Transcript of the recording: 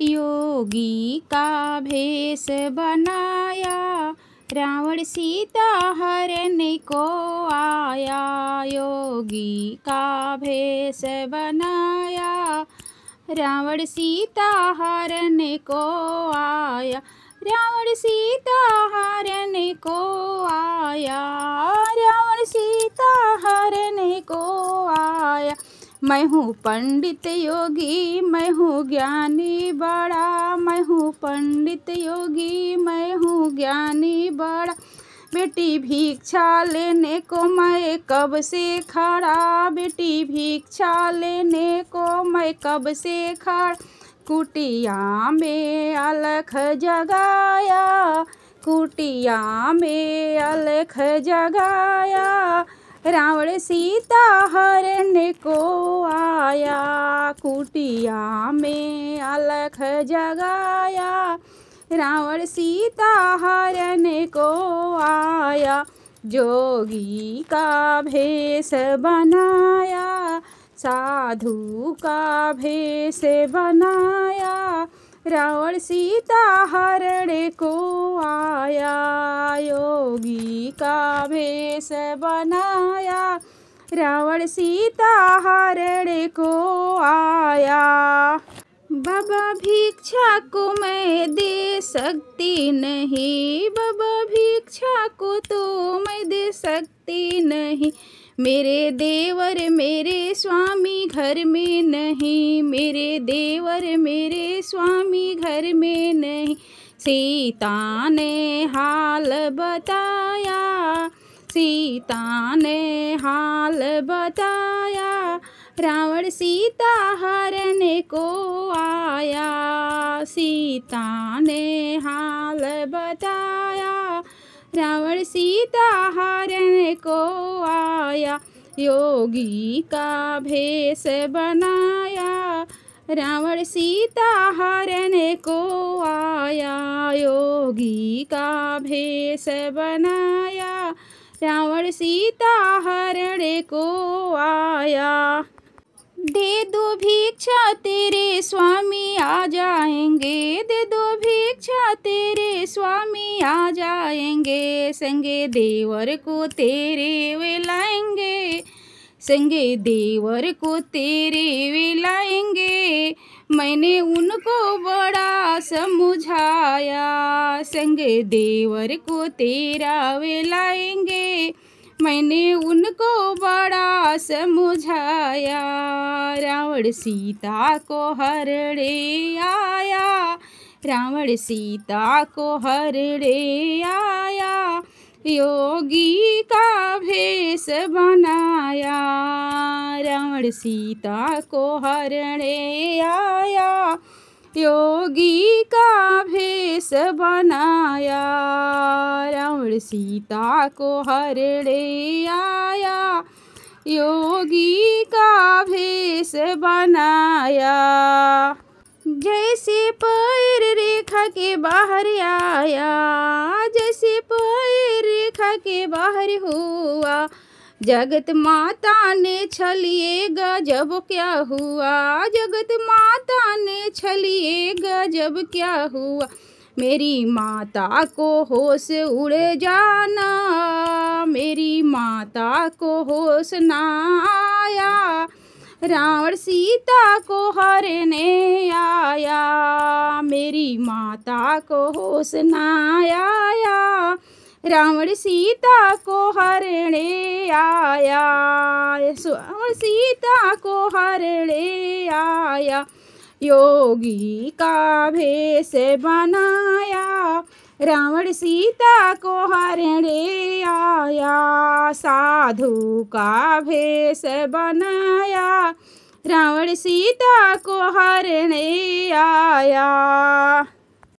योगी का भेष बनाया, रावण सीता हरने को आया। योगी का भेष बनाया, रावण सीता हरने को आया। रावण सीता हरने को आया, रावण सीता हरने को आया। मैं हूँ पंडित योगी, मैं हूँ ज्ञानी बड़ा, मैं हूँ पंडित योगी, मैं हूँ ज्ञानी बड़ा। बेटी भिक्षा लेने को मैं कब से खड़ा, बेटी भिक्षा लेने को मैं कब से खड़ा। कुटिया में अलख जगाया, कुटिया में अलख जगाया। रावण सीता हरने को आया, कुटिया में अलख जगाया। रावण सीता हरने को आया। जोगी का भेष बनाया, साधु का भेष बनाया। रावण सीता हरने को आया। योगी का भेष बनाया, रावण सीता हरने को आया। बाबा भिक्षा को मैं दे सकती नहीं, बाबा भिक्षा को तो मैं दे सकती नहीं। मेरे देवर मेरे स्वामी घर में नहीं, मेरे देवर मेरे स्वामी घर में नहीं। सीता ने हाल बताया, सीता ने हाल बताया। रावण सीता हरने को आया, सीता ने हाल बताया। रावण सीता हरने को आया। योगी का भेष बनाया, रावण सीता हरने को आया। योगी का भेष बनाया, रावण सीता हरने को आया। दे दो भिक्षा तेरे स्वामी आ जाएंगे, दे दो भिक्षा तेरे स्वामी आ जाएंगे। संगे देवर को तेरे वे लाएंगे, संगे देवर को तेरे वे लाएंगे। मैंने उनको बड़ा समझाया, संगे देवर को तेरा वे लाएंगे। मैंने उनको बड़ा समझाया। रावण सीता को हरने आया, रावण सीता को हरने आया। योगी का भेष बनाया, रावण सीता को हरने आया। योगी का भेष बनाया, रावण सीता को हरने आया। योगी का भेष बनाया। जैसे पैर रेखा के बाहर आया, जैसे पैर रेखा के बाहर हुआ। जगत माता ने छलिए गजब क्या हुआ, जगत माता ने छलिए गजब क्या हुआ। मेरी माता को होश उड़ जाना, मेरी माता को होश ना आया। रावण सीता को हरने आया, मेरी माता को होश ना आया। रावण सीता को हरने आया, रावण सीता को हरने आया। योगी का भेष बनाया, रावण सीता को हरने आया। साधु का भेष बनाया, रावण सीता को हरने आया।